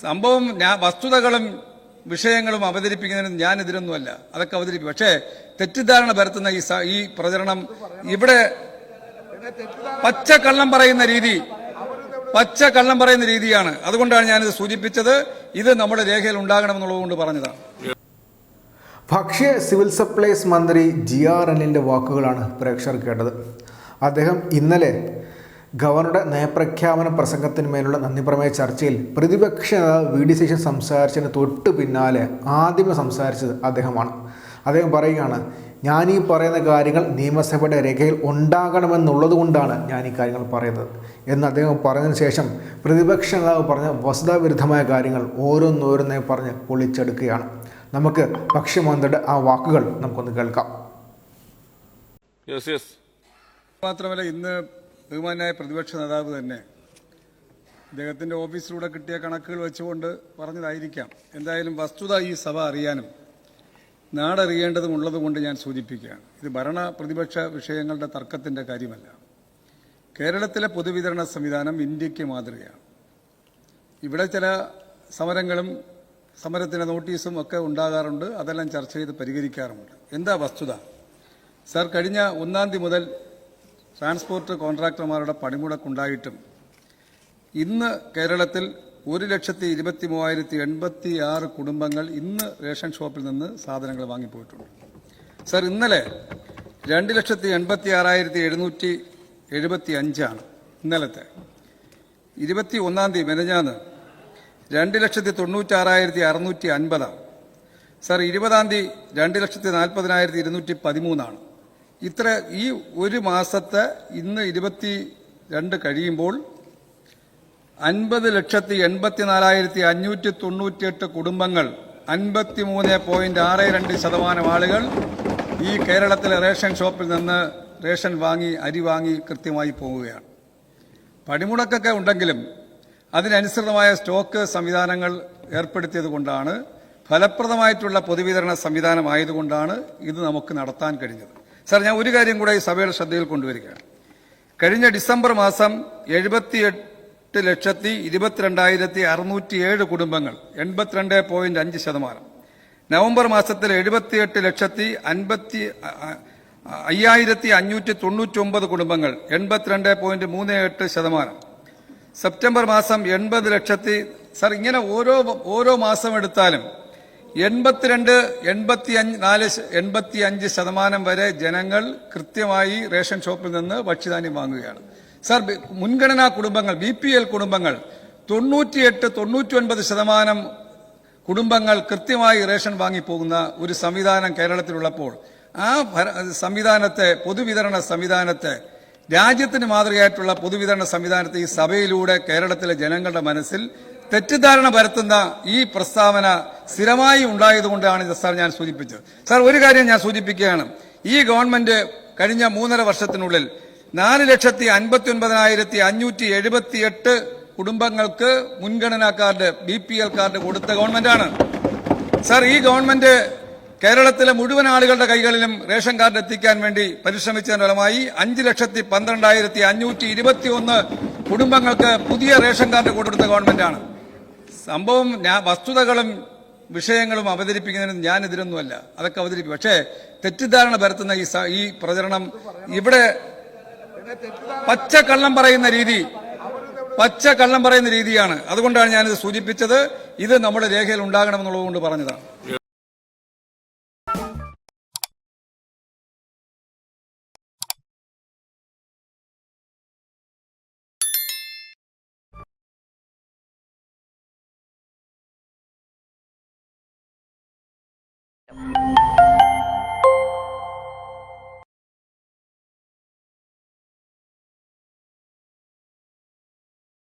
സംഭവം വസ്തുതകളും വിഷയങ്ങളും അവതരിപ്പിക്കുന്നതിന് ഞാൻ എതിരൊന്നുമല്ല, അതൊക്കെ അവതരിപ്പിക്കും. പക്ഷേ തെറ്റിദ്ധാരണ പരത്തുന്ന ഈ പ്രചരണം ഇവിടെ പച്ചക്കള്ളം പറയുന്ന രീതിയാണ്. അതുകൊണ്ടാണ് ഞാനിത് സൂചിപ്പിച്ചത്. ഇത് നമ്മുടെ രേഖയിൽ ഉണ്ടാകണമെന്നുള്ളതുകൊണ്ട് പറഞ്ഞതാണ്. ഭക്ഷ്യ സിവിൽ സപ്ലൈസ് മന്ത്രി GR അനിലിൻ്റെ വാക്കുകളാണ് പ്രേക്ഷകർ കേട്ടത്. അദ്ദേഹം ഇന്നലെ ഗവർണറുടെ നയപ്രഖ്യാപന പ്രസംഗത്തിന്മേലുള്ള നന്ദിപ്രമേയ ചർച്ചയിൽ പ്രതിപക്ഷ നേതാവ് VD സതീശൻ സംസാരിച്ചതിന് തൊട്ട് പിന്നാലെ ആദ്യമേ സംസാരിച്ചത് അദ്ദേഹമാണ്. അദ്ദേഹം പറയുകയാണ്, ഞാൻ ഈ പറയുന്ന കാര്യങ്ങൾ നിയമസഭയുടെ രേഖയിൽ ഉണ്ടാകണമെന്നുള്ളത് കൊണ്ടാണ് ഞാൻ ഈ കാര്യങ്ങൾ പറയുന്നത് എന്ന് അദ്ദേഹം പറഞ്ഞതിന് ശേഷം പ്രതിപക്ഷ നേതാവ് പറഞ്ഞ വസ്തുതാവിരുദ്ധമായ കാര്യങ്ങൾ ഓരോന്നോരോന്നായി പറഞ്ഞ് പൊളിച്ചെടുക്കുകയാണ്. നമുക്ക് ഭക്ഷ്യമന്ത്രിയുടെ ആ വാക്കുകൾ നമുക്കൊന്ന് കേൾക്കാം. മാത്രമല്ല, ഇന്ന് ബഹുമാനായ പ്രതിപക്ഷ നേതാവ് തന്നെ അദ്ദേഹത്തിന്റെ ഓഫീസിലൂടെ കിട്ടിയ കണക്കുകൾ വെച്ചുകൊണ്ട് പറഞ്ഞതായിരിക്കാം. എന്തായാലും വസ്തുത ഈ സഭ അറിയാനും നാടറിയേണ്ടതും ഉള്ളതുകൊണ്ട് ഞാൻ സൂചിപ്പിക്കുകയാണ്. ഇത് ഭരണ പ്രതിപക്ഷ വിഷയങ്ങളുടെ തർക്കത്തിന്റെ കാര്യമല്ല. കേരളത്തിലെ പൊതുവിതരണ സംവിധാനം ഇന്ത്യക്ക് മാതൃകയാണ്. ഇവിടെ ചില സമരങ്ങളും സമരത്തിന് നോട്ടീസും ഒക്കെ ഉണ്ടാകാറുണ്ട്. അതെല്ലാം ചർച്ച ചെയ്ത് പരിഹരിക്കാറുമുണ്ട്. എന്താ വസ്തുത? സാർ, കഴിഞ്ഞ 1-ാം തീയതി മുതൽ ട്രാൻസ്പോർട്ട് കോൺട്രാക്ടർമാരുടെ പണിമുടക്കുണ്ടായിട്ടും ഇന്ന് കേരളത്തിൽ 1,23,086 കുടുംബങ്ങൾ ഇന്ന് റേഷൻ ഷോപ്പിൽ നിന്ന് സാധനങ്ങൾ വാങ്ങിപ്പോയിട്ടുണ്ട്. സാർ, ഇന്നലെ 2,86,775 ഇന്നലത്തെ. 21-ാം തീയതി മെനഞ്ഞാന്ന് 2,96,650. സാർ, 20-ാം തീയതി 2,40,213. ഇത്ര ഈ ഒരു മാസത്തെ ഇന്ന് 22 കഴിയുമ്പോൾ 50,84,598 കുടുംബങ്ങൾ, 53.62% ആളുകൾ ഈ കേരളത്തിലെ റേഷൻ ഷോപ്പിൽ നിന്ന് റേഷൻ വാങ്ങി, അരി വാങ്ങി കൃത്യമായി പോവുകയാണ്. പണിമുടക്കൊക്കെ ഉണ്ടെങ്കിലും അതിനനുസൃതമായ സ്റ്റോക്ക് സംവിധാനങ്ങൾ ഏർപ്പെടുത്തിയത് കൊണ്ടാണ്, ഫലപ്രദമായിട്ടുള്ള പൊതുവിതരണ സംവിധാനമായതുകൊണ്ടാണ് ഇത് നമുക്ക് നടത്താൻ കഴിഞ്ഞത്. സാർ, ഞാൻ ഒരു കാര്യം കൂടെ ഈ സഭയുടെ ശ്രദ്ധയിൽ കൊണ്ടുവരികയാണ്. കഴിഞ്ഞ ഡിസംബർ മാസം 78,22,607 കുടുംബങ്ങൾ, 82.5%. നവംബർ മാസത്തിൽ 78,599 കുടുംബങ്ങൾ, 82.38%. സെപ്റ്റംബർ മാസം 80,00,000. സാർ, ഇങ്ങനെ ഓരോ മാസം എടുത്താലും 82, 84, 85% വരെ ജനങ്ങൾ കൃത്യമായി റേഷൻ ഷോപ്പിൽ നിന്ന് ഭക്ഷ്യധാന്യം വാങ്ങുകയാണ്. സാർ, മുൻഗണനാ കുടുംബങ്ങൾ, BPL കുടുംബങ്ങൾ 98-99% കുടുംബങ്ങൾ കൃത്യമായി റേഷൻ വാങ്ങിപ്പോകുന്ന ഒരു സംവിധാനം കേരളത്തിലുള്ളപ്പോൾ ആ സംവിധാനത്തെ, പൊതുവിതരണ സംവിധാനത്തെ, രാജ്യത്തിന് മാതൃകയായിട്ടുള്ള പൊതുവിതരണ സംവിധാനത്തെ ഈ സഭയിലൂടെ കേരളത്തിലെ ജനങ്ങളുടെ മനസ്സിൽ തെറ്റിദ്ധാരണ പരത്തുന്ന ഈ പ്രസ്താവന സ്ഥിരമായി ഉണ്ടായതുകൊണ്ടാണ് ഇത് സാർ ഞാൻ സൂചിപ്പിച്ചത്. സാർ, ഒരു കാര്യം ഞാൻ സൂചിപ്പിക്കുകയാണ്. ഈ ഗവൺമെന്റ് കഴിഞ്ഞ 3.5 വർഷത്തിനുള്ളിൽ 4,59,578 കുടുംബങ്ങൾക്ക് മുൻഗണനാ കാർഡ്, BPL കാർഡ് കൊടുത്ത ഗവൺമെന്റാണ്. സാർ, ഈ ഗവൺമെന്റ് കേരളത്തിലെ മുഴുവൻ ആളുകളുടെ കൈകളിലും റേഷൻ കാർഡ് എത്തിക്കാൻ വേണ്ടി പരിശ്രമിച്ചതിന്റെ ഫലമായി 5,12,521 കുടുംബങ്ങൾക്ക് പുതിയ റേഷൻ കാർഡ് കൊടുത്ത ഗവൺമെന്റാണ്. സംഭവം വസ്തുതകളും വിഷയങ്ങളും അവതരിപ്പിക്കുന്നതിന് ഞാൻ എതിരൊന്നുമല്ല, അതൊക്കെ അവതരിപ്പിക്കും. പക്ഷേ തെറ്റിദ്ധാരണ പരത്തുന്ന ഈ പ്രചരണം ഇവിടെ പച്ചക്കള്ളം പറയുന്ന രീതിയാണ്. അതുകൊണ്ടാണ് ഞാനിത് സൂചിപ്പിച്ചത്. ഇത് നമ്മുടെ രേഖയിൽ ഉണ്ടാകണമെന്നുള്ളതുകൊണ്ട് പറഞ്ഞതാണ്.